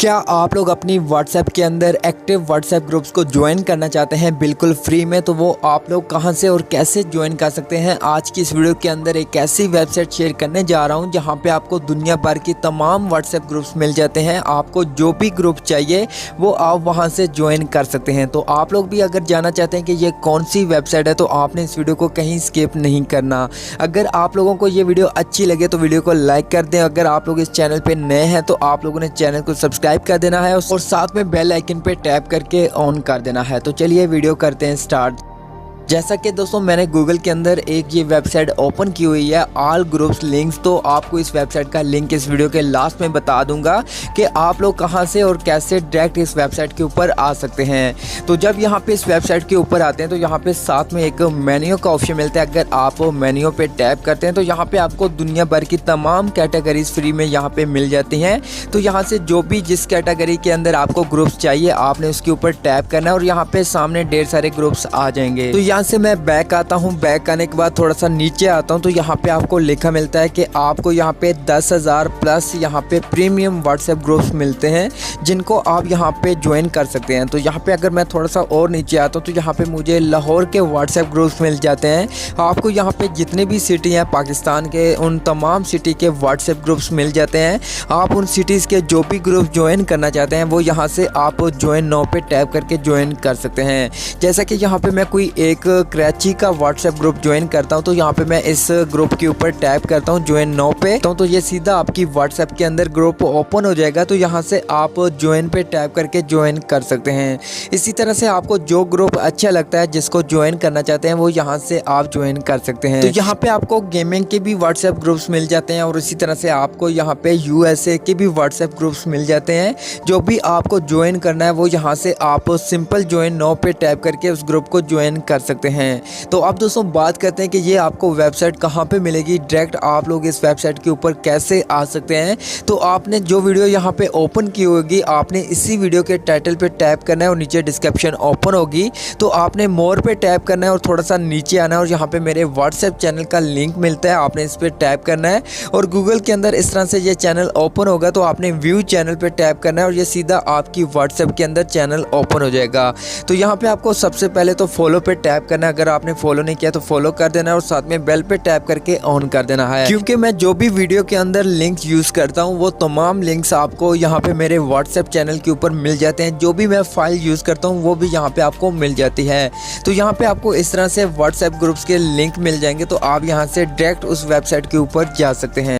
क्या आप लोग अपनी व्हाट्सएप के अंदर एक्टिव व्हाट्सएप ग्रुप्स को ज्वाइन करना चाहते हैं बिल्कुल फ्री में? तो वो आप लोग कहां से और कैसे ज्वाइन कर सकते हैं? आज की इस वीडियो के अंदर एक ऐसी वेबसाइट शेयर करने जा रहा हूं जहां पे आपको दुनिया भर की तमाम व्हाट्सएप ग्रुप्स मिल जाते हैं। आपको जो भी ग्रुप चाहिए वो आप वहां से ज्वाइन कर सकते हैं। तो आप लोग भी अगर जानना चाहते हैं कि ये कौन सी वेबसाइट है तो आपने इस वीडियो को कहीं स्किप नहीं करना। अगर आप लोगों को ये वीडियो अच्छी लगे तो वीडियो को लाइक कर दें। अगर आप लोग इस चैनल पर नए हैं तो आप लोगों ने चैनल को सब्सक्राइब कर देना है और साथ में बेल आइकन पे टैप करके ऑन कर देना है। तो चलिए वीडियो करते हैं स्टार्ट। जैसा कि दोस्तों मैंने गूगल के अंदर एक ये वेबसाइट ओपन की हुई है ऑल ग्रुप्स लिंक्स। तो आपको इस वेबसाइट का लिंक इस वीडियो के लास्ट में बता दूंगा कि आप लोग कहां से और कैसे डायरेक्ट इस वेबसाइट के ऊपर आ सकते हैं। तो जब यहां पे इस वेबसाइट के ऊपर आते हैं तो यहां पे साथ में एक मेन्यू का ऑप्शन मिलता है। अगर आप मेन्यू पे टैप करते हैं तो यहाँ पे आपको दुनिया भर की तमाम कैटेगरीज फ्री में यहाँ पे मिल जाती हैं। तो यहाँ से जो भी जिस कैटेगरी के अंदर आपको ग्रुप्स चाहिए आपने उसके ऊपर टैप करना है और यहाँ पे सामने ढेर सारे ग्रुप्स आ जाएंगे। तो यहाँ से मैं बैक आता हूँ। बैक आने के बाद थोड़ा सा नीचे आता हूँ तो यहाँ पे आपको लिखा मिलता है कि आपको यहाँ पे 10,000 प्लस यहाँ पे प्रीमियम व्हाट्सएप ग्रुप्स मिलते हैं जिनको आप यहाँ पे ज्वाइन कर सकते हैं। तो यहाँ पे अगर मैं थोड़ा सा और नीचे आता हूँ तो यहाँ पे मुझे लाहौर के व्हाट्सएप ग्रुप्स मिल जाते हैं। आपको यहाँ पे जितने भी सिटी हैं पाकिस्तान के उन तमाम सिटी के व्हाट्सएप ग्रुप्स मिल जाते हैं। आप उन सिटीज़ के जो भी ग्रुप ज्वाइन करना चाहते हैं वो यहाँ से आप ज्वाइन नाउ पे टैप करके ज्वाइन कर सकते हैं। जैसा कि यहाँ पे मैं कोई एक कराची का व्हाट्सएप ग्रुप ज्वाइन करता हूं तो यहाँ पे मैं इस ग्रुप के ऊपर टैप करता हूं ज्वाइन नाउ पे तो ये सीधा आपकी व्हाट्सएप के अंदर ग्रुप ओपन हो जाएगा। तो यहाँ से आप ज्वाइन पे टैप करके ज्वाइन कर सकते हैं। इसी तरह से आपको जो ग्रुप अच्छा लगता है जिसको ज्वाइन करना चाहते हैं वो यहाँ से आप ज्वाइन कर सकते हैं। तो यहाँ पे आपको गेमिंग के भी व्हाट्सएप ग्रुप्स मिल जाते हैं और इसी तरह से आपको यहाँ पे USA के भी व्हाट्सएप ग्रुप्स मिल जाते हैं। जो भी आपको ज्वाइन करना है वो यहाँ से आप सिंपल ज्वाइन नाउ पे टैप करके उस ग्रुप को ज्वाइन कर सकते हैं। तो अब दोस्तों बात करते हैं कि ये आपको वेबसाइट कहाँ पे मिलेगी, डायरेक्ट आप लोग इस वेबसाइट के ऊपर कैसे आ सकते हैं। तो आपने जो वीडियो यहाँ पे ओपन की होगी आपने इसी वीडियो के टाइटल पे टैप करना है और नीचे डिस्क्रिप्शन ओपन होगी तो आपने मोर पे टैप करना है और थोड़ा सा नीचे आना है और यहाँ पे मेरे व्हाट्सएप चैनल का लिंक मिलता है। आपने इस पर टैप करना है और गूगल के अंदर इस तरह से ये चैनल ओपन होगा तो आपने व्यू चैनल पे टैप करना है और ये सीधा आपकी व्हाट्सएप के अंदर चैनल ओपन हो जाएगा। तो यहाँ पे आपको सबसे पहले तो फॉलो पे टैप करना है। अगर आपने फॉलो नहीं किया तो फॉलो कर देना है और साथ में बेल पे टैप करके ऑन कर देना है, क्योंकि मैं जो भी वीडियो के अंदर लिंक्स यूज करता हूँ वो तमाम लिंक्स आपको यहाँ पे मेरे व्हाट्सएप चैनल के ऊपर मिल जाते हैं। जो भी मैं फाइल यूज करता हूँ वो भी यहाँ पे आपको मिल जाती है। तो यहाँ पे आपको इस तरह से व्हाट्सएप ग्रुप्स के लिंक मिल जाएंगे तो आप यहाँ से डायरेक्ट उस वेबसाइट के ऊपर जा सकते हैं।